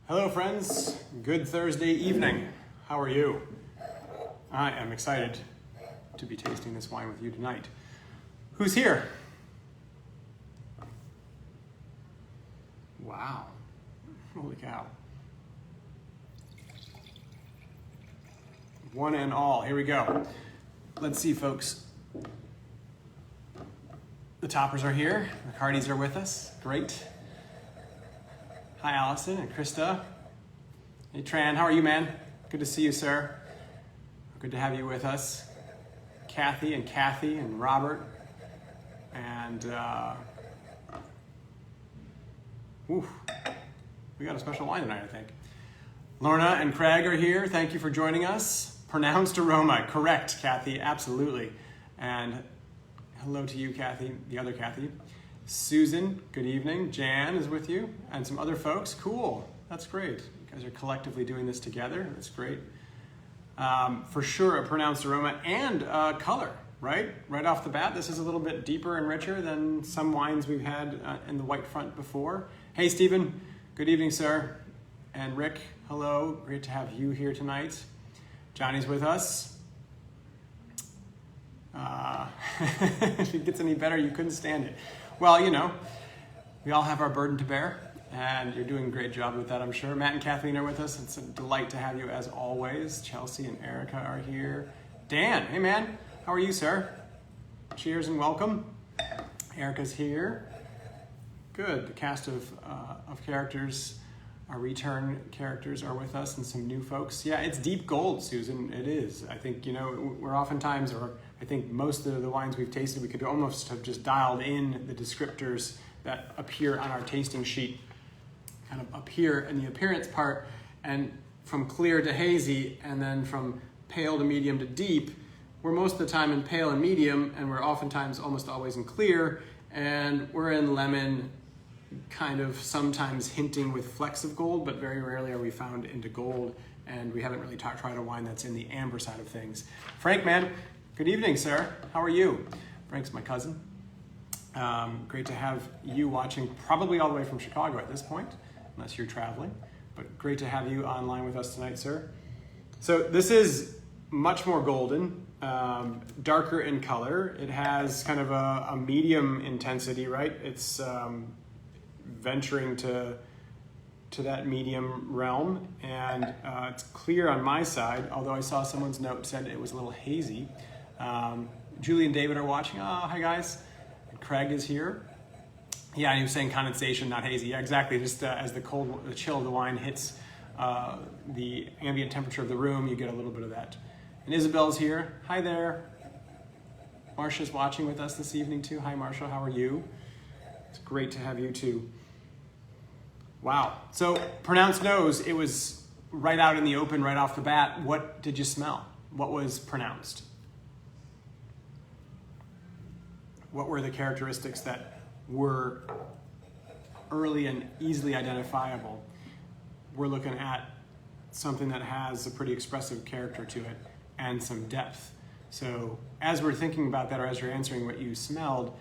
Hello friends, good Thursday evening. How are you? I am excited to be tasting this wine with you tonight. Who's here? Wow, holy cow. One and all, here we go. Let's see folks. The toppers are here, the Cardis are with us, great. Hi Allison and Krista. Hey Tran, how are you, man? Good to see you, sir. Good to have you with us. Kathy and Robert. And we got a special wine tonight, I think. Lorna and Craig are here. Thank you for joining us. Pronounced aroma, correct, Kathy, absolutely. And hello to you, Kathy, the other Kathy. Susan, good evening. Jan is with you, and some other folks. Cool, that's great. You guys are collectively doing this together. That's great. For sure, a pronounced aroma and color, right? Right off the bat, this is a little bit deeper and richer than some wines we've had in the white front before. Hey, Stephen, good evening, sir. And Rick, hello. Great to have you here tonight. Johnny's with us. If it gets any better, you couldn't stand it. Well, you know, we all have our burden to bear, and you're doing a great job with that, I'm sure. Matt and Kathleen are with us. It's a delight to have you as always. Chelsea and Erica are here. Dan, hey man, how are you, sir? Cheers and welcome. Erica's here. Good, the cast of characters, our return characters are with us and some new folks. Yeah, it's deep gold, Susan, it is. I think, you know, we're oftentimes, or I think most of the wines we've tasted, we could almost have just dialed in the descriptors that appear on our tasting sheet, kind of up here in the appearance part, and from clear to hazy, and then from pale to medium to deep. We're most of the time in pale and medium, and we're oftentimes almost always in clear, and we're in lemon, kind of sometimes hinting with flecks of gold, but very rarely are we found into gold, and we haven't really tried a wine that's in the amber side of things. Frank, man, good evening, sir. How are you? Frank's my cousin. Great to have you watching, probably all the way from Chicago at this point, unless you're traveling, but great to have you online with us tonight, sir. So this is much more golden, darker in color. It has kind of a medium intensity, right? It's venturing to that medium realm, and it's clear on my side, although I saw someone's note said it was a little hazy. Julie and David are watching. Oh, hi guys. And Craig is here. Yeah, he was saying condensation, not hazy. Yeah, exactly. Just as the chill of the wine hits the ambient temperature of the room, you get a little bit of that. And Isabel's here. Hi there. Marcia's watching with us this evening too. Hi Marcia, how are you? It's great to have you too. Wow. So pronounced nose, it was right out in the open, right off the bat. What did you smell? What was pronounced? What were the characteristics that were early and easily identifiable? We're looking at something that has a pretty expressive character to it and some depth. So as we're thinking about that, or as you're answering what you smelled,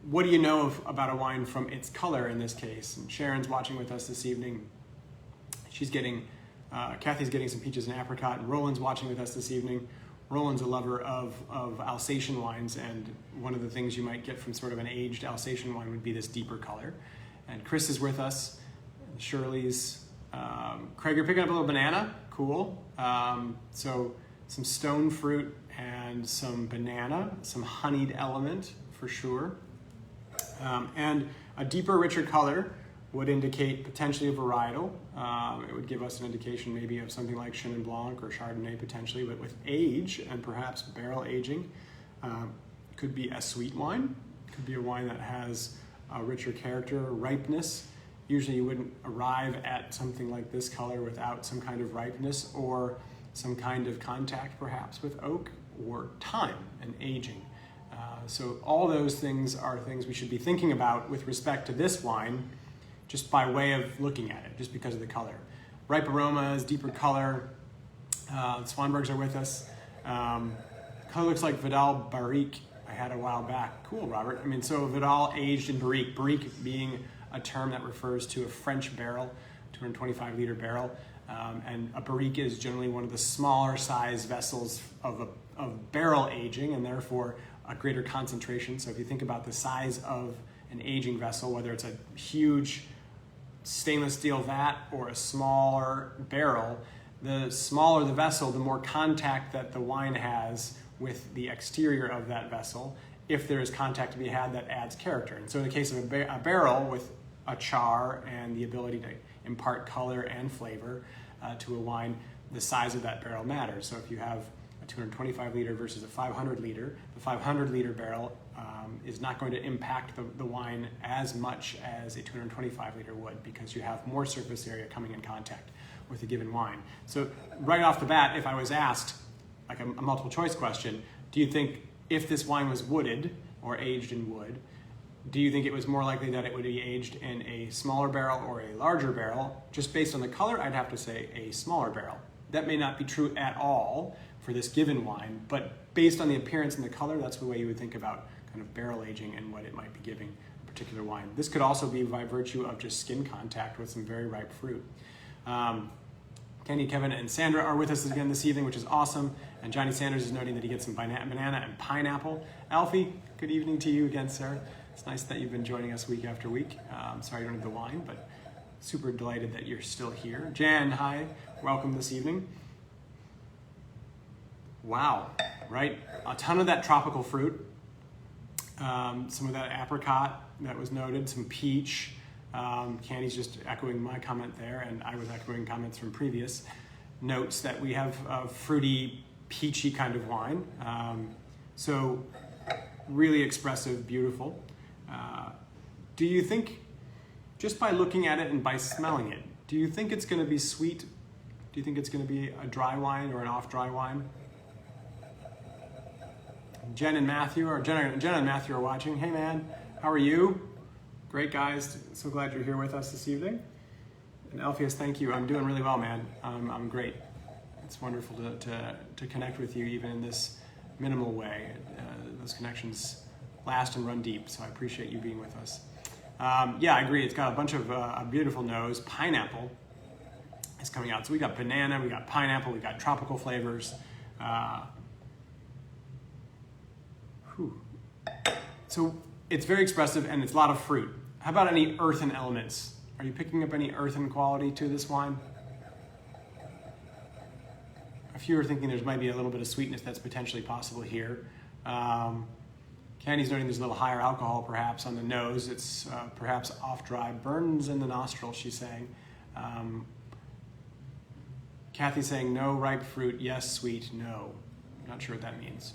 what do you know about a wine from its color in this case? And Sharon's watching with us this evening. She's getting, Kathy's getting some peaches and apricot, and Roland's watching with us this evening. Roland's a lover of Alsatian wines, and one of the things you might get from sort of an aged Alsatian wine would be this deeper color. And Chris is with us, Shirley's. Craig, you're picking up a little banana, cool. So some stone fruit and some banana, some honeyed element for sure. And a deeper, richer color would indicate potentially a varietal. It would give us an indication maybe of something like Chenin Blanc or Chardonnay potentially, but with age and perhaps barrel aging. Could be a sweet wine, could be a wine that has a richer character, ripeness. Usually you wouldn't arrive at something like this color without some kind of ripeness or some kind of contact perhaps with oak or time and aging. So all those things are things we should be thinking about with respect to this wine, just by way of looking at it, just because of the color. Ripe aromas, deeper color. Swanbergs are with us. Color looks like Vidal Barrique I had a while back. Cool, Robert. I mean, so Vidal aged in Barrique. Barrique being a term that refers to a French barrel. 225 liter barrel. And a barrique is generally one of the smaller size vessels of barrel aging, and therefore a greater concentration. So if you think about the size of an aging vessel, whether it's a huge stainless steel vat or a smaller barrel, the smaller the vessel, the more contact that the wine has with the exterior of that vessel. If there is contact to be had, that adds character. And so in the case of a barrel with a char and the ability to impart color and flavor to a wine, the size of that barrel matters. So if you have a 225 liter versus a 500 liter, the 500 liter barrel is not going to impact the wine as much as a 225 liter would, because you have more surface area coming in contact with a given wine. So right off the bat, if I was asked like a multiple choice question, do you think if this wine was wooded or aged in wood, do you think it was more likely that it would be aged in a smaller barrel or a larger barrel? Just based on the color, I'd have to say a smaller barrel. That may not be true at all for this given wine, but based on the appearance and the color, that's the way you would think about kind of barrel aging and what it might be giving a particular wine. This could also be by virtue of just skin contact with some very ripe fruit. Kenny, Kevin, and Sandra are with us again this evening, which is awesome. And Johnny Sanders is noting that he gets some banana and pineapple. Alfie, good evening to you again, sir. It's nice that you've been joining us week after week. Sorry you don't have the wine, but super delighted that you're still here. Jan, hi, welcome this evening. Wow, right? A ton of that tropical fruit. Some of that apricot that was noted, some peach. Candy's just echoing my comment there, and I was echoing comments from previous notes that we have a fruity, peachy kind of wine. So really expressive, beautiful. Do you think, just by looking at it and by smelling it, do you think it's going to be sweet? Do you think it's going to be a dry wine or an off-dry wine? Jen and Matthew are watching. Hey man, how are you? Great guys, so glad you're here with us this evening. And Alpheus, thank you. I'm doing really well, man. I'm great. It's wonderful to connect with you even in this minimal way. Those connections last and run deep, so I appreciate you being with us. Yeah, I agree. It's got a bunch of a beautiful nose. Pineapple is coming out. So we got banana, we got pineapple, we got tropical flavors. So it's very expressive and it's a lot of fruit. How about any earthen elements? Are you picking up any earthen quality to this wine? A few are thinking there's might be a little bit of sweetness that's potentially possible here. Candy's noting there's a little higher alcohol perhaps on the nose. It's perhaps off-dry, burns in the nostril, she's saying. Kathy's saying no ripe fruit, yes sweet, no. I'm not sure what that means.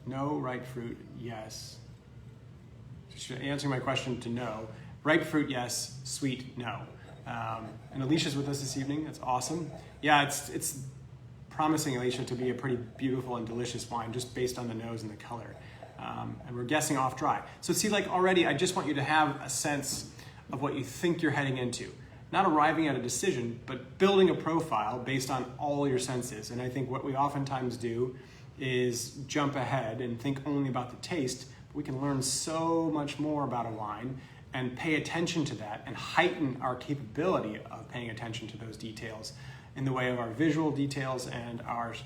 No ripe fruit, yes. She's answering my question to no. Ripe fruit, yes. Sweet, no. And Alicia's with us this evening. That's awesome. Yeah, it's promising, Alicia, to be a pretty beautiful and delicious wine just based on the nose and the color. And we're guessing off dry. So see, like already, I just want you to have a sense of what you think you're heading into. Not arriving at a decision, but building a profile based on all your senses. And I think what we oftentimes do is jump ahead and think only about the taste. We can learn so much more about a wine and pay attention to that and heighten our capability of paying attention to those details in the way of our visual details and our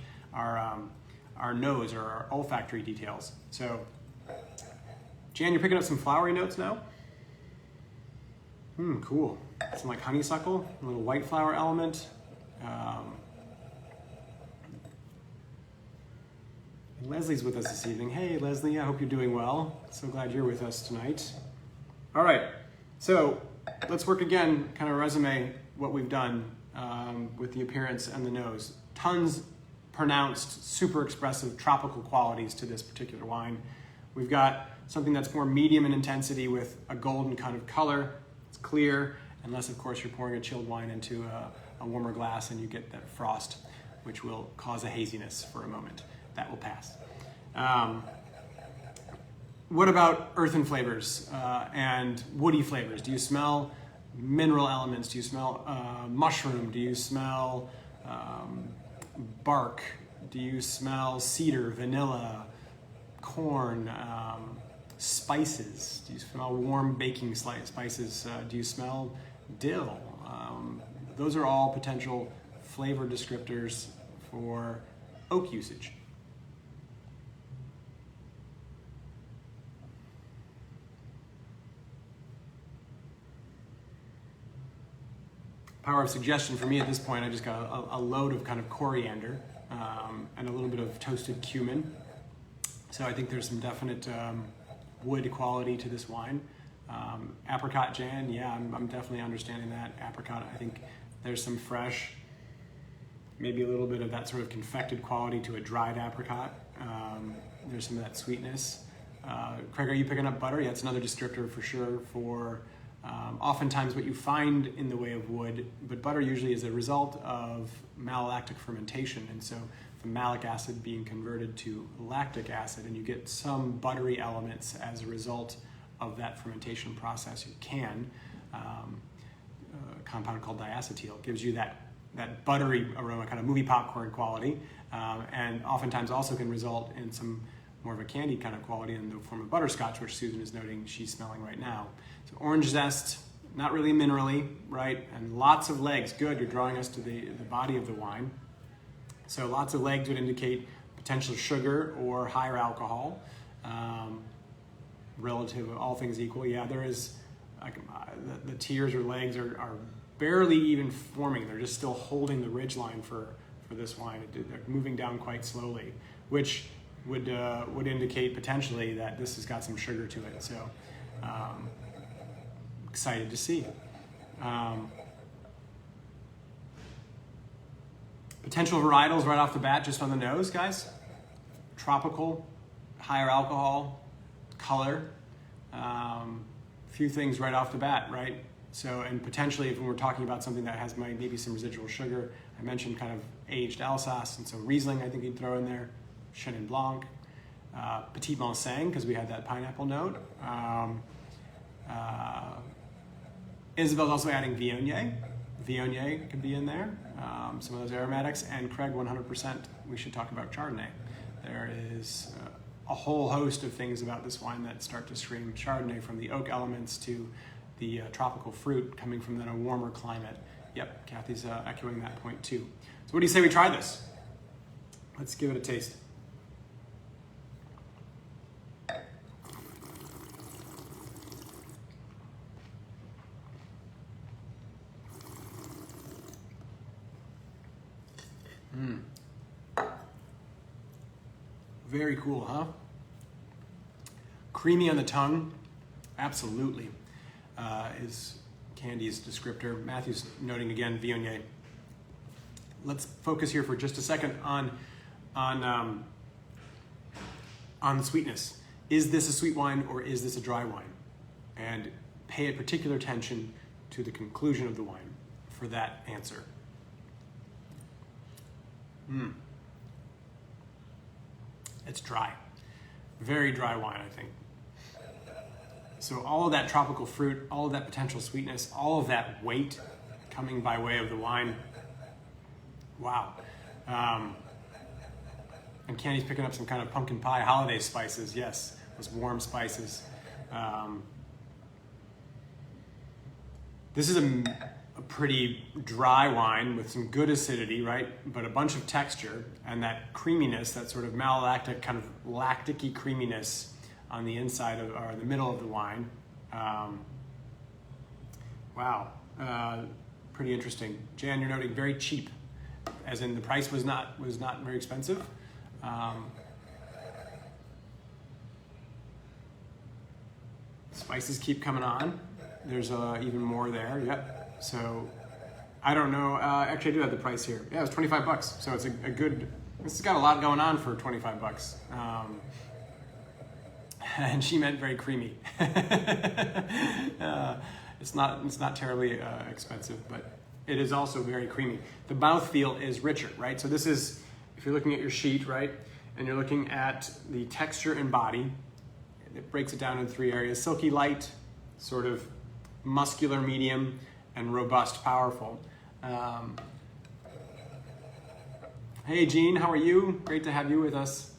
nose or our olfactory details. So, Jan, you're picking up some flowery notes now? Cool. Some like honeysuckle, a little white flower element. Leslie's with us this evening. Hey, Leslie, I hope you're doing well. So glad you're with us tonight. All right, so let's work again, kind of resume what we've done with the appearance and the nose. Tons pronounced, super expressive tropical qualities to this particular wine. We've got something that's more medium in intensity with a golden kind of color. It's clear, unless of course you're pouring a chilled wine into a warmer glass and you get that frost, which will cause a haziness for a moment. That will pass. What about earthen flavors and woody flavors? Do you smell mineral elements? Do you smell mushroom? Do you smell bark? Do you smell cedar, vanilla, corn, spices? Do you smell warm baking spices? Do you smell dill. Those are all potential flavor descriptors for oak usage. Power of suggestion for me at this point, I just got a load of kind of coriander and a little bit of toasted cumin. So I think there's some definite wood quality to this wine. Apricot Jan, yeah, I'm definitely understanding that. Apricot, I think there's some fresh, maybe a little bit of that sort of confected quality to a dried apricot. There's some of that sweetness. Craig, are you picking up butter? Yeah, it's another descriptor for sure for oftentimes what you find in the way of wood, but butter usually is a result of malolactic fermentation, and so the malic acid being converted to lactic acid, and you get some buttery elements as a result of that fermentation process. You can, a compound called diacetyl gives you that buttery aroma, kind of movie popcorn quality, and oftentimes also can result in some more of a candy kind of quality in the form of butterscotch, which Susan is noting she's smelling right now. So orange zest, not really minerally, right? And lots of legs. Good, you're drawing us to the body of the wine. So lots of legs would indicate potential sugar or higher alcohol, relative, all things equal. Yeah, there is, the tears or legs are barely even forming. They're just still holding the ridgeline for this wine. They're moving down quite slowly, which would indicate potentially that this has got some sugar to it. So excited to see. Potential varietals right off the bat, just on the nose, guys. Tropical, higher alcohol, color. Few things right off the bat, right? So, and potentially if we're talking about something that has maybe some residual sugar, I mentioned kind of aged Alsace, and so Riesling I think you'd throw in there, Chenin Blanc, Petit Manseng, because we had that pineapple note. Isabel's also adding Viognier. Viognier could be in there, some of those aromatics, and Craig 100%, we should talk about Chardonnay. There is a whole host of things about this wine that start to scream Chardonnay, from the oak elements to the tropical fruit coming from then a warmer climate. Yep, Kathy's echoing that point too. So what do you say we try this? Let's give it a taste. Very cool, huh? Creamy on the tongue, absolutely, is Candy's descriptor. Matthew's noting again, Viognier. Let's focus here for just a second on the sweetness. Is this a sweet wine or is this a dry wine? And pay a particular attention to the conclusion of the wine for that answer. It's dry. Very dry wine, I think. So all of that tropical fruit, all of that potential sweetness, all of that weight coming by way of the wine. Wow. And Candy's picking up some kind of pumpkin pie holiday spices. Yes, those warm spices. This is a pretty dry wine with some good acidity, right? But a bunch of texture and that creaminess, that sort of malolactic, kind of lactic-y creaminess on the inside of, or the middle of the wine. Wow, pretty interesting. Jan, you're noting very cheap, as in the price was not very expensive. Spices keep coming on. There's even more there. Yep. So I don't know. Actually, I do have the price here. Yeah, it was $25. So it's a good. This has got a lot going on for $25. And she meant very creamy. It's not terribly expensive, but it is also very creamy. The mouthfeel is richer, right? So this is, if you're looking at your sheet, right, and you're looking at the texture and body, it breaks it down in three areas: silky light, sort of muscular medium, and robust powerful. Hey Jean, how are you? Great to have you with us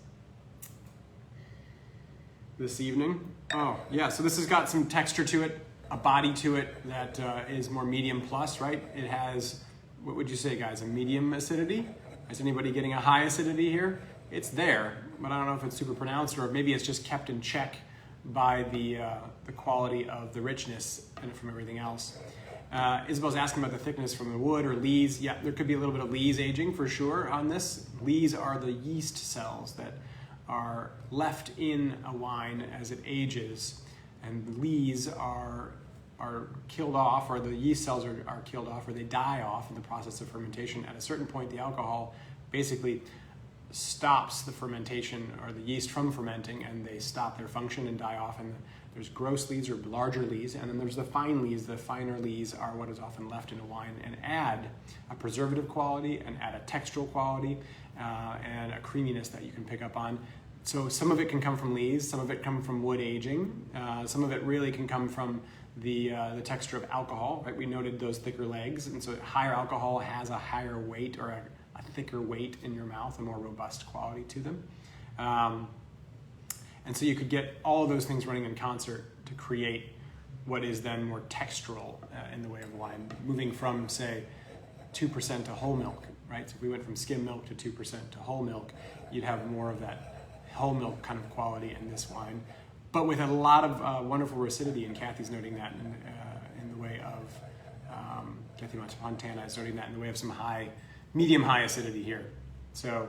this evening. Oh yeah, so this has got some texture to it, a body to it that is more medium plus, right? It has, what would you say, guys, a medium acidity? Is anybody getting a high acidity here? It's there, but I don't know if it's super pronounced, or maybe it's just kept in check by the quality of the richness and from everything else. Isabel's asking about the thickness from the wood or lees. Yeah, there could be a little bit of lees aging for sure on this. Lees are the yeast cells that are left in a wine as it ages, and lees are killed off, or the yeast cells are killed off, or they die off in the process of fermentation. At a certain point, the alcohol basically stops the fermentation or the yeast from fermenting, and they stop their function and die off. And there's gross lees or larger lees, and then there's the fine lees. The finer lees are what is often left in a wine and add a preservative quality and add a textural quality and a creaminess that you can pick up on. So some of it can come from lees, some of it come from wood aging, some of it really can come from the texture of alcohol, right? We noted those thicker legs, and so higher alcohol has a higher weight or a thicker weight in your mouth, a more robust quality to them. And so you could get all of those things running in concert to create what is then more textural in the way of wine, moving from, say, 2% to whole milk, right? So if we went from skim milk to 2% to whole milk, you'd have more of that whole milk kind of quality in this wine, but with a lot of wonderful acidity, and Kathy's noting that in the way of, Kathy Montana is noting that in the way of some medium high acidity here. So,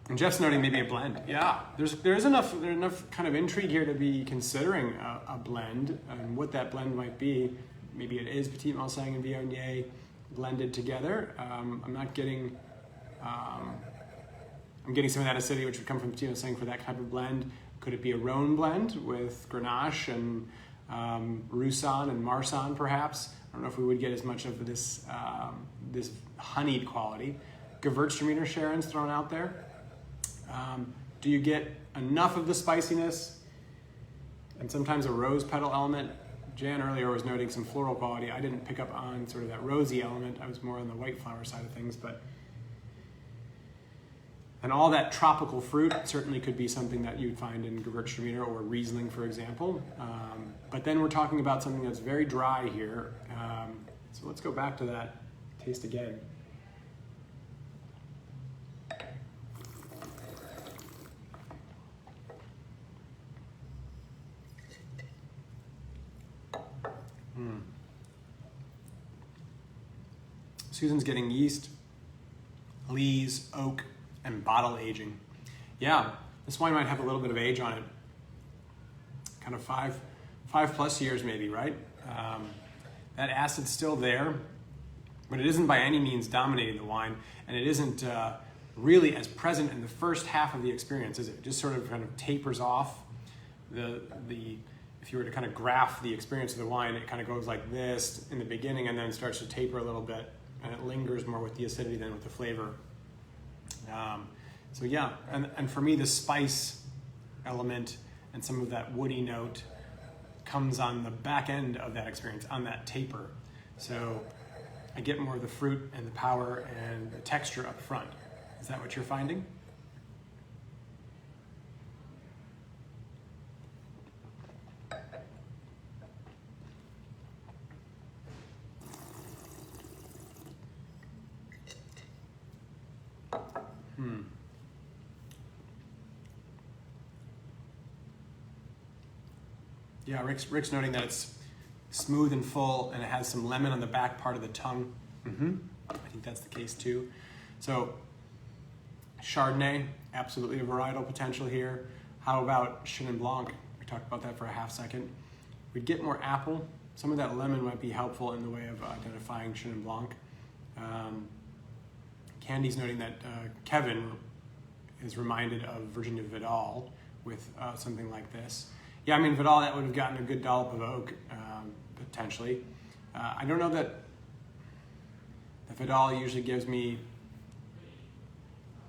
and Jeff's noting maybe a blend. Yeah, there's enough kind of intrigue here to be considering a blend and what that blend might be. Maybe it is Petit Manseng and Viognier blended together. I'm getting some of that acidity which would come from Petit Manseng for that type of blend. Could it be a Rhone blend with Grenache and Roussanne and Marsanne perhaps? I don't know if we would get as much of this this honeyed quality. Gewürztraminer Sharon's thrown out there. Do you get enough of the spiciness and sometimes a rose petal element? Jan earlier was noting some floral quality. I didn't pick up on sort of that rosy element. I was more on the white flower side of things, and all that tropical fruit certainly could be something that you'd find in Gewürztraminer or Riesling, for example. But then we're talking about something that's very dry here. So let's go back to that taste again. Susan's getting yeast, lees, oak, and bottle aging. Yeah, this wine might have a little bit of age on it. Kind of five plus years maybe, right? That acid's still there, but it isn't by any means dominating the wine, and it isn't really as present in the first half of the experience, is it? It just sort of kind of tapers off. If you were to kind of graph the experience of the wine, it kind of goes like this in the beginning and then starts to taper a little bit, and it lingers more with the acidity than with the flavor. So yeah, and for me, the spice element and some of that woody note comes on the back end of that experience, on that taper. So I get more of the fruit and the power and the texture up front. Is that what you're finding? Yeah, Rick's noting that it's smooth and full, and it has some lemon on the back part of the tongue. I think that's the case too. So Chardonnay, absolutely a varietal potential here. How about Chenin Blanc? We talked about that for a half second. We'd get more apple. Some of that lemon might be helpful in the way of identifying Chenin Blanc. Candy's noting that Kevin is reminded of Virginia Vidal with something like this. Yeah, I mean, Vidal, that would have gotten a good dollop of oak, potentially. I don't know that the Vidal usually gives me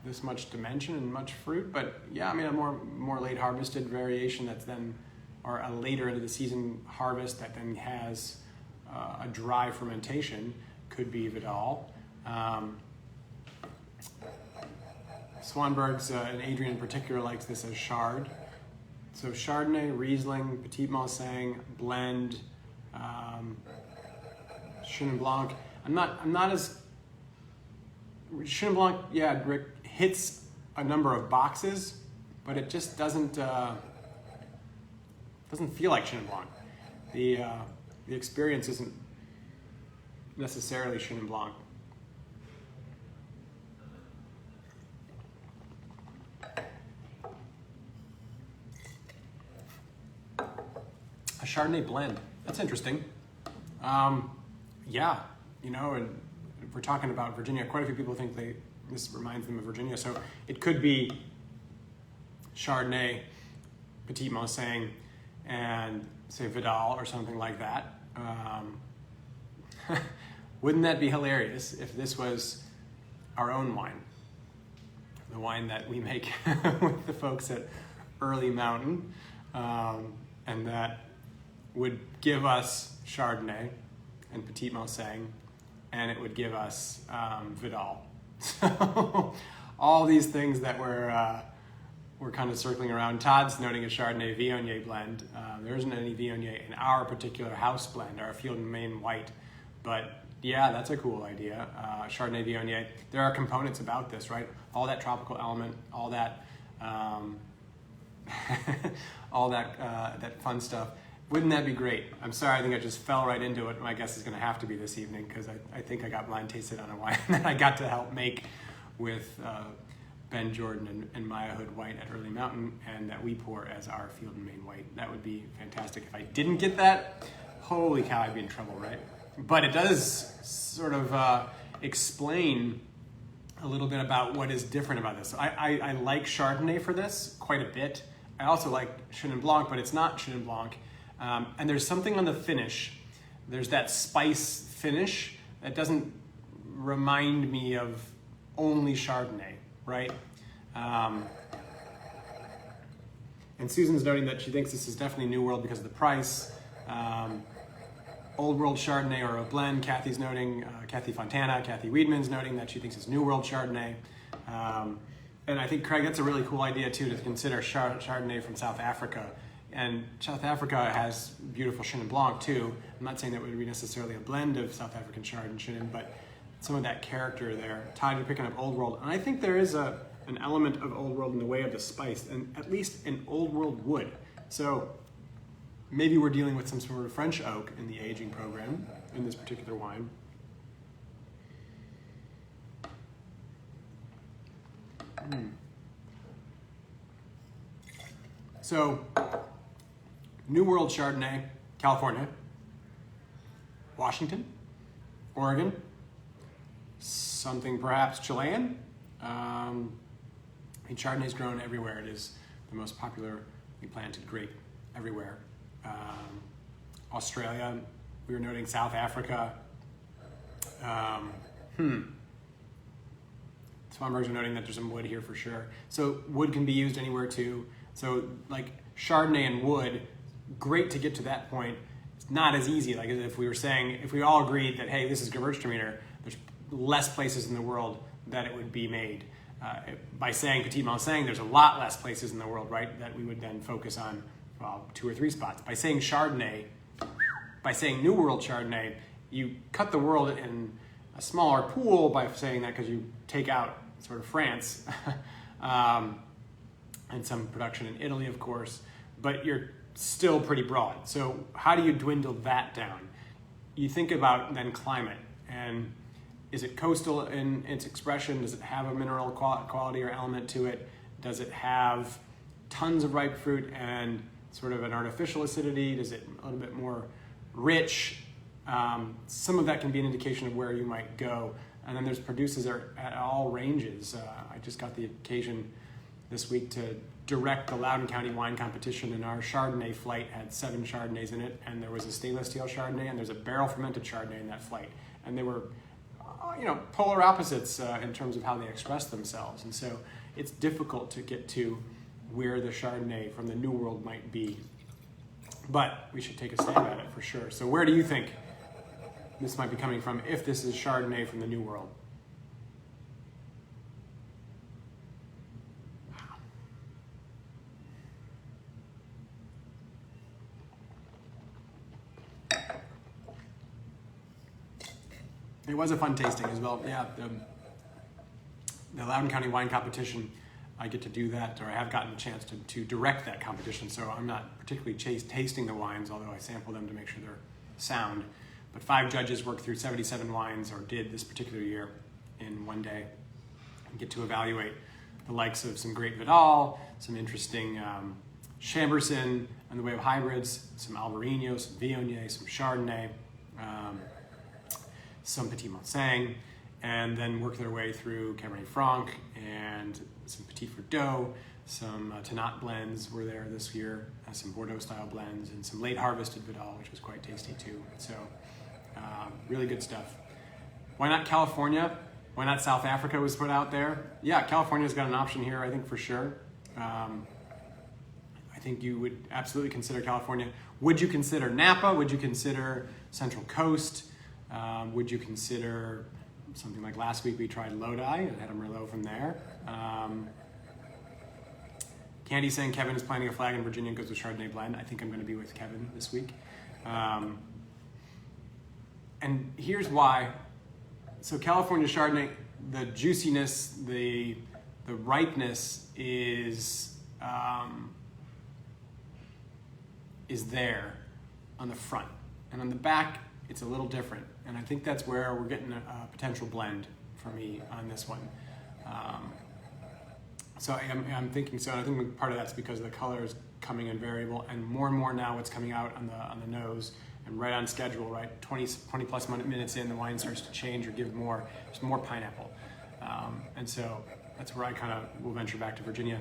this much dimension and much fruit, but yeah, I mean, a more late harvested variation that's then, or a later into the season harvest that then has a dry fermentation could be Vidal. Swanberg's, and Adrian in particular, likes this as Chard. So Chardonnay, Riesling, Petit Manseng, blend, Chenin Blanc. I'm not as Chenin Blanc. Yeah, Rick hits a number of boxes, but it just doesn't feel like Chenin Blanc. The experience isn't necessarily Chenin Blanc. A Chardonnay blend. That's interesting. Yeah, you know, and if we're talking about Virginia, quite a few people think this reminds them of Virginia. So it could be Chardonnay, Petit Manseng, and say Vidal or something like that. Wouldn't that be hilarious if this was our own wine? The wine that we make with the folks at Early Mountain, and that would give us Chardonnay and Petit Manseng, and it would give us Vidal. So all these things that we're kind of circling around. Todd's noting a Chardonnay Viognier blend. There isn't any Viognier in our particular house blend, our Field and Maine white, but yeah, that's a cool idea. Chardonnay Viognier. There are components about this, right? All that tropical element, all that, that fun stuff. Wouldn't that be great? I'm sorry, I think I just fell right into it. My guess is going to have to be this evening because I think I got blind tasted on a wine that I got to help make with Ben Jordan and Maya Hood White at Early Mountain, and that we pour as our Field and Maine White. That would be fantastic. If I didn't get that, holy cow, I'd be in trouble, right? But it does sort of explain a little bit about what is different about this. I like Chardonnay for this quite a bit. I also like Chenin Blanc, but it's not Chenin Blanc. And there's something on the finish. There's that spice finish that doesn't remind me of only Chardonnay, right? And Susan's noting that she thinks this is definitely New World because of the price. Old World Chardonnay or a blend. Kathy's noting, Kathy Fontana, Kathy Weedman's noting that she thinks it's New World Chardonnay. And I think, Craig, that's a really cool idea too, to consider Chardonnay from South Africa. And South Africa has beautiful Chenin Blanc too. I'm not saying that would be necessarily a blend of South African Chard and Chenin, but some of that character there. Todd, you're picking up Old World. And I think there is an element of Old World in the way of the spice, and at least in Old World wood. So maybe we're dealing with some sort of French oak in the aging program in this particular wine. So, New World Chardonnay, California, Washington, Oregon, something perhaps Chilean. Chardonnay is grown everywhere. It is the most popularly planted grape everywhere. Australia, we were noting South Africa. Swanbergs are noting that there's some wood here for sure. So wood can be used anywhere too. So like Chardonnay and wood, great to get to that point. It's not as easy. Like if we were saying, if we all agreed that, hey, this is Gewürztraminer, there's less places in the world that it would be made. By saying Petit Manseng, there's a lot less places in the world, right, that we would then focus on, well, 2 or 3 spots. By saying Chardonnay, by saying New World Chardonnay, you cut the world in a smaller pool by saying that, because you take out sort of France and some production in Italy, of course, but you're still pretty broad. So how do you dwindle that down? You think about then climate, and is it coastal in its expression? Does it have a mineral quality or element to it? Does it have tons of ripe fruit and sort of an artificial acidity? Does it a little bit more rich? Some of that can be an indication of where you might go. And then there's producers at all ranges. I just got the occasion this week to direct the Loudoun County Wine Competition, and our Chardonnay flight had 7 Chardonnays in it, and there was a stainless steel Chardonnay, and there's a barrel fermented Chardonnay in that flight. And they were polar opposites in terms of how they express themselves. And so it's difficult to get to where the Chardonnay from the New World might be. But we should take a stab at it for sure. So where do you think this might be coming from if this is Chardonnay from the New World? Wow. It was a fun tasting as well. Yeah, the Loudoun County Wine Competition, I get to do that, or I have gotten a chance to direct that competition, so I'm not particularly tasting the wines, although I sample them to make sure they're sound. But 5 judges worked through 77 wines, or did this particular year, in one day, and get to evaluate the likes of some great Vidal, some interesting Chambourcin in the way of hybrids, some Albarino, some Viognier, some Chardonnay, some Petit Manseng, and then work their way through Cabernet Franc and some Petit Verdot, some Tannat blends were there this year, some Bordeaux style blends, and some late harvested Vidal, which was quite tasty too. So really good stuff. Why not California? Why not South Africa was put out there? Yeah, California's got an option here, I think, for sure. I think you would absolutely consider California. Would you consider Napa? Would you consider Central Coast? Would you consider something like last week we tried Lodi and had a Merlot from there? Candy's saying Kevin is planning a flag in Virginia and goes with Chardonnay blend. I think I'm going to be with Kevin this week. And here's why. So California Chardonnay, the juiciness, the ripeness is there on the front, and on the back it's a little different. And I think that's where we're getting a potential blend for me on this one. So I'm thinking so. And I think part of that's because the color is coming in variable, and more now it's coming out on the nose and right on schedule. Right, 20 plus minutes in, the wine starts to change or give more pineapple, and so that's where I kind of will venture back to Virginia.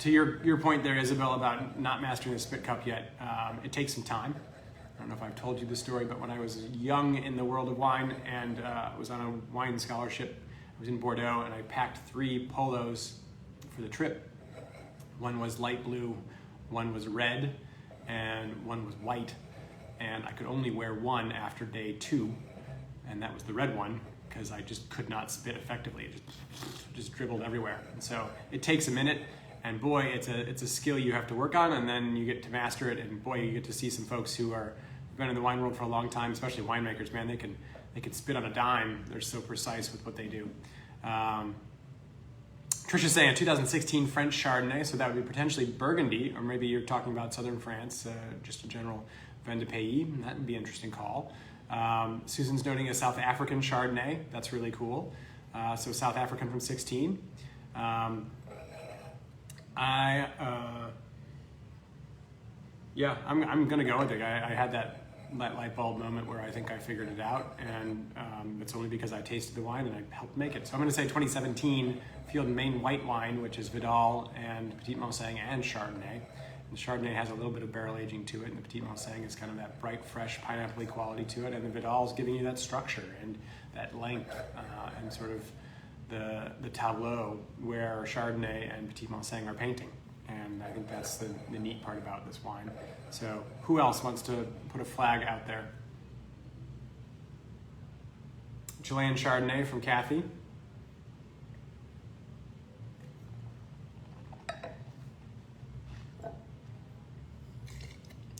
To your point there, Isabel, about not mastering the spit cup yet, it takes some time. I don't know if I've told you this story, but when I was young in the world of wine and was on a wine scholarship, I was in Bordeaux and I packed 3 polos for the trip. One was light blue, one was red, and one was white. And I could only wear one after day 2, and that was the red one, because I just could not spit effectively. It just dribbled everywhere. And so it takes a minute, and boy, it's a skill you have to work on, and then you get to master it, and boy, you get to see some folks who are been in the wine world for a long time, especially winemakers. Man, they can spit on a dime. They're so precise with what they do. Trisha's saying a 2016 French Chardonnay, so that would be potentially Burgundy, or maybe you're talking about southern France, just a general vin de pays. That would be an interesting call. Susan's noting a South African Chardonnay. That's really cool. So South African from 16. I'm gonna go with it. I had that light bulb moment where I think I figured it out, and it's only because I tasted the wine and I helped make it. So I'm gonna say 2017 Field and Main white wine, which is Vidal and Petit Manseng and Chardonnay. And the Chardonnay has a little bit of barrel aging to it, and the Petit Manseng is kind of that bright, fresh, pineapple-y quality to it, and the Vidal is giving you that structure and that length and sort of the tableau where Chardonnay and Petit Manseng are painting. And I think that's the neat part about this wine. So who else wants to put a flag out there? Chilean Chardonnay from Kathy.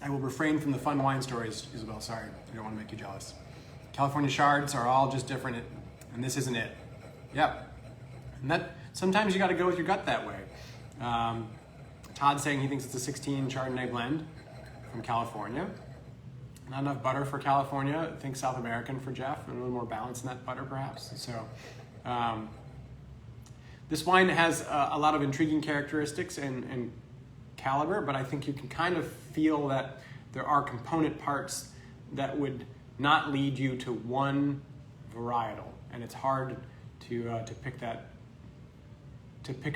I will refrain from the fun wine stories, Isabel, sorry. I don't want to make you jealous. California Chards are all just different, and this isn't it. Yep. And that sometimes you got to go with your gut that way. Todd's saying he thinks it's a 16 Chardonnay blend from California. Not enough butter for California. I think South American for Jeff, and a little more balance in that butter perhaps. So this wine has a lot of intriguing characteristics and caliber, but I think you can kind of feel that there are component parts that would not lead you to one varietal, and it's hard to pick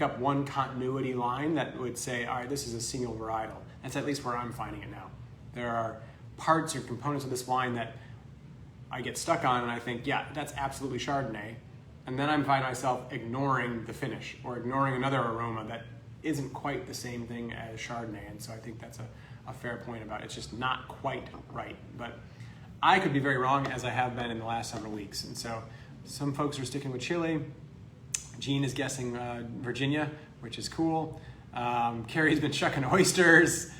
up one continuity line that would say, all right, this is a single varietal. That's at least where I'm finding it now. There are parts or components of this wine that I get stuck on and I think, yeah, that's absolutely Chardonnay. And then I find myself ignoring the finish or ignoring another aroma that isn't quite the same thing as Chardonnay. And so I think that's a fair point about it. It's just not quite right. But I could be very wrong, as I have been in the last several weeks. And so some folks are sticking with Chile. Gene is guessing Virginia, which is cool. Carrie's been shucking oysters.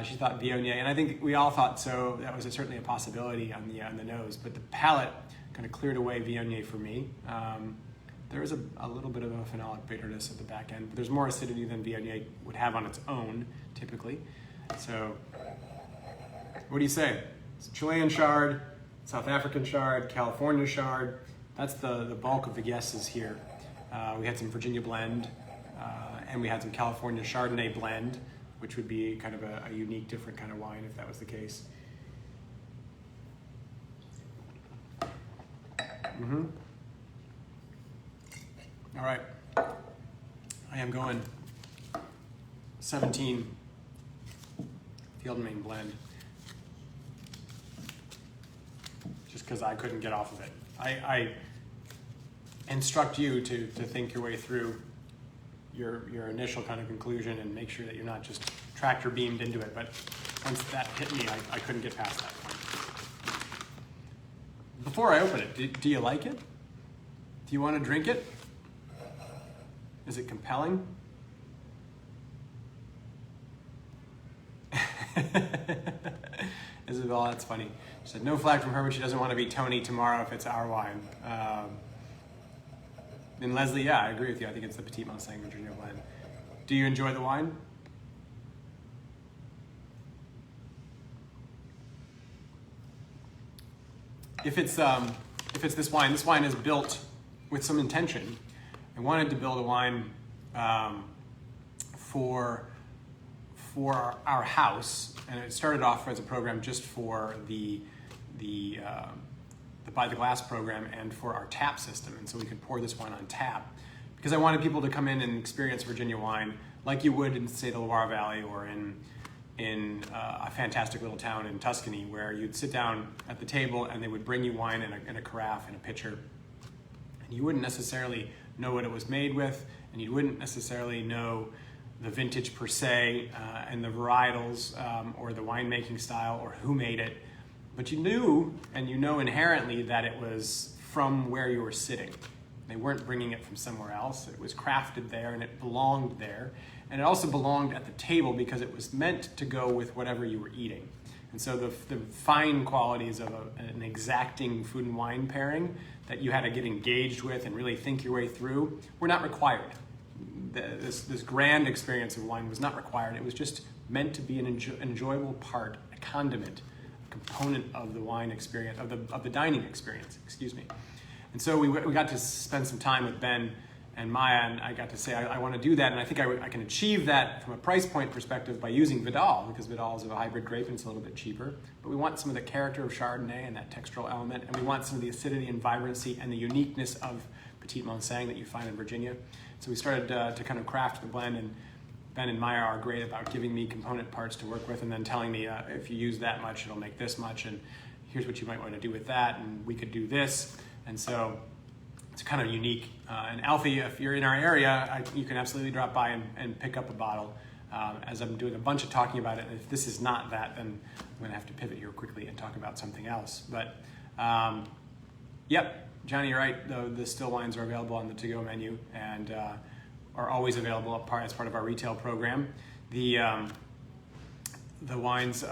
She thought Viognier, and I think we all thought so. That was certainly a possibility on the nose, but the palate kind of cleared away Viognier for me. There is a little bit of a phenolic bitterness at the back end, but there's more acidity than Viognier would have on its own, typically. So, what do you say? It's Chilean Chard, South African Chard, California Chard. That's the bulk of the guesses here. We had some Virginia Blend, and we had some California Chardonnay Blend, which would be kind of a unique, different kind of wine if that was the case. All right, I am going 17 Field and Main Blend, just because I couldn't get off of it. I instruct you to think your way through your initial kind of conclusion and make sure that you're not just tractor beamed into it, but once that hit me, I couldn't get past that point. Before I open it, do you like it? Do you want to drink it? Is it compelling? Isabel, that's funny. She said, no flag from her, but she doesn't want to be Tony tomorrow if it's our wine. And Leslie, yeah, I agree with you. I think it's the Petit Mustang Virginia Blend. Do you enjoy the wine? If it's this wine is built with some intention. I wanted to build a wine for our house, and it started off as a program just for the By the Glass program and for our tap system, and so we could pour this wine on tap because I wanted people to come in and experience Virginia wine like you would in, say, the Loire Valley or in a fantastic little town in Tuscany, where you'd sit down at the table and they would bring you wine in a carafe, in a pitcher, and you wouldn't necessarily know what it was made with, and you wouldn't necessarily know the vintage per se, and the varietals, or the winemaking style, or who made it, but you knew, and you know inherently, that it was from where you were sitting. They weren't bringing it from somewhere else. It was crafted there, and it belonged there, and it also belonged at the table because it was meant to go with whatever you were eating. And so the fine qualities of an exacting food and wine pairing that you had to get engaged with and really think your way through were not required. This grand experience of wine was not required. It was just meant to be an enjoyable part, a condiment, a component of the wine experience, of the dining experience, excuse me. And so we got to spend some time with Ben and Maya, and I got to say, I want to do that, and I think I can achieve that from a price point perspective by using Vidal, because Vidal is a hybrid grape and it's a little bit cheaper. But we want some of the character of Chardonnay and that textural element, and we want some of the acidity and vibrancy and the uniqueness of Petit Mustang that you find in Virginia. So we started to kind of craft the blend, and Ben and Maya are great about giving me component parts to work with and then telling me if you use that much, it'll make this much, and here's what you might want to do with that, and we could do this. And so it's kind of unique. And Alfie, if you're in our area, you can absolutely drop by and pick up a bottle. As I'm doing a bunch of talking about it, and if this is not that, then I'm going to have to pivot here quickly and talk about something else. But yep, Johnny, you're right. The still wines are available on the to-go menu and are always available as part of our retail program. The wines,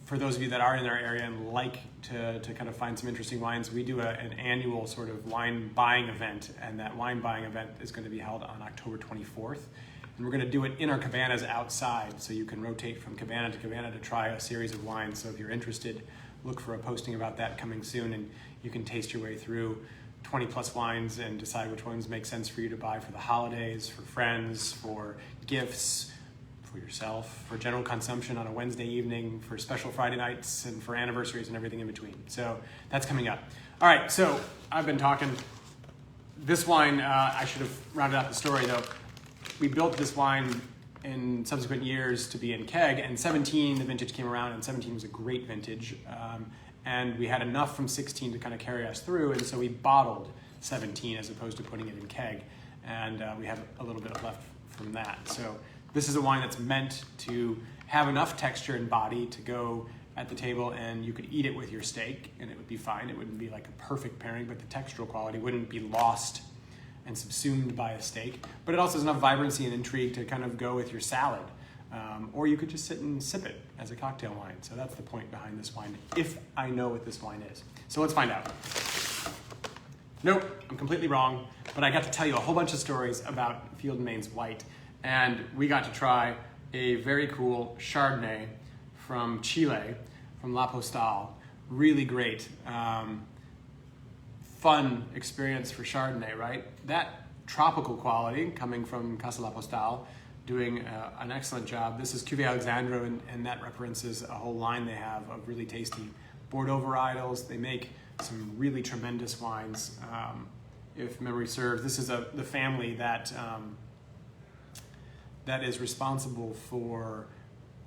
for those of you that are in our area and like to kind of find some interesting wines, we do an annual sort of wine buying event, and that wine buying event is going to be held on October 24th. And we're going to do it in our cabanas outside, so you can rotate from cabana to try a series of wines. So if you're interested, look for a posting about that coming soon, and you can taste your way through 20 plus wines and decide which ones make sense for you to buy for the holidays, for friends, for gifts, for yourself, for general consumption on a Wednesday evening, for special Friday nights, and for anniversaries and everything in between. So that's coming up. All right, so I've been talking. This wine, I should have rounded out the story though. We built this wine in subsequent years to be in keg, and 17, the vintage came around, and 17 was a great vintage. And we had enough from 16 to kind of carry us through, and so we bottled 17 as opposed to putting it in keg. And we have a little bit left from that. So this is a wine that's meant to have enough texture and body to go at the table, and you could eat it with your steak and it would be fine. It wouldn't be like a perfect pairing, but the textural quality wouldn't be lost and subsumed by a steak. But it also has enough vibrancy and intrigue to kind of go with your salad. Or you could just sit and sip it as a cocktail wine. So that's the point behind this wine, if I know what this wine is. So let's find out. Nope, I'm completely wrong, but I got to tell you a whole bunch of stories about Field & Main's white, and we got to try a very cool Chardonnay from Chile, from La Postal. Really great, fun experience for Chardonnay, right? That tropical quality coming from Casa La Postal, doing an excellent job. This is Cuvée Alexandre, and that references a whole line they have of really tasty Bordeaux varietals. They make some really tremendous wines. If memory serves, this is the family that is responsible for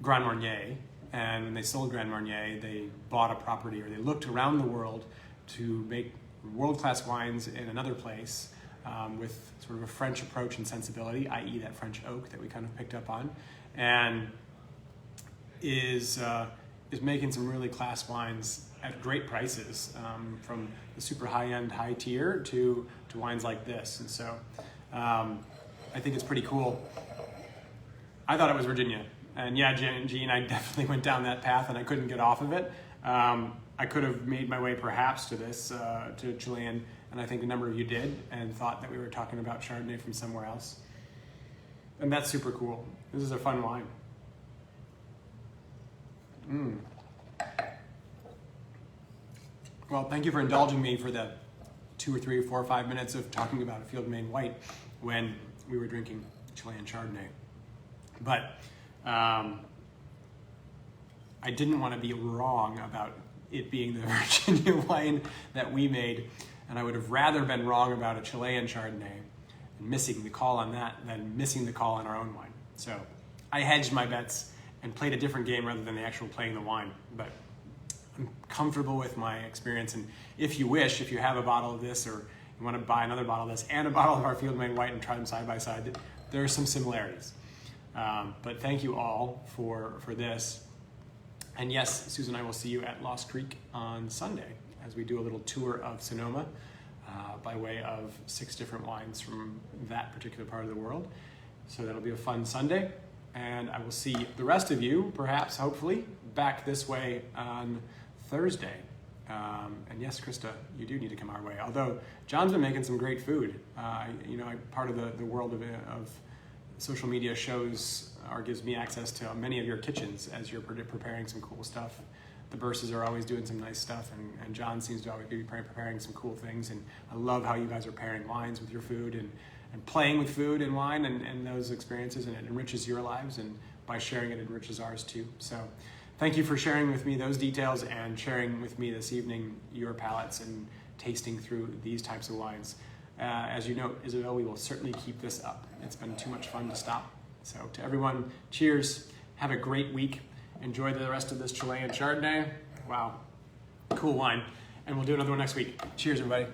Grand Marnier. And when they sold Grand Marnier, they bought a property, or they looked around the world to make world-class wines in another place with sort of a French approach and sensibility, i.e. that French oak that we kind of picked up on, and is making some really class wines at great prices, from the super high-end, high tier to wines like this. And so I think it's pretty cool. I thought it was Virginia. And yeah, Gene, I definitely went down that path and I couldn't get off of it. I could have made my way perhaps to this, to Chilean, and I think a number of you did, and thought that we were talking about Chardonnay from somewhere else. And that's super cool. This is a fun wine. Well, thank you for indulging me for the 2 or 3 or 4 or 5 minutes of talking about a Field & Main white when we were drinking Chilean Chardonnay. But I didn't want to be wrong about it being the Virginia wine that we made, and I would have rather been wrong about a Chilean Chardonnay and missing the call on that than missing the call on our own wine. So I hedged my bets and played a different game rather than the actual playing the wine. But I'm comfortable with my experience, and if you wish, if you have a bottle of this, or you want to buy another bottle of this and a bottle of our Field & Main white and try them side by side, there are some similarities. But thank you all for this. And yes, Susan and I will see you at Lost Creek on Sunday as we do a little tour of Sonoma by way of 6 different wines from that particular part of the world. So that'll be a fun Sunday. And I will see the rest of you, perhaps, hopefully, back this way on Thursday. And yes, Krista, you do need to come our way. Although John's been making some great food. Part of the world of social media shows or gives me access to many of your kitchens as you're preparing some cool stuff. The Burses are always doing some nice stuff, and John seems to always be preparing some cool things. And I love how you guys are pairing wines with your food and playing with food and wine and those experiences, and it enriches your lives, and by sharing it enriches ours too. So thank you for sharing with me those details and sharing with me this evening your palates and tasting through these types of wines. As you note, Isabel, we will certainly keep this up. It's been too much fun to stop. So to everyone, cheers. Have a great week. Enjoy the rest of this Chilean Chardonnay. Wow, cool wine. And we'll do another one next week. Cheers, everybody.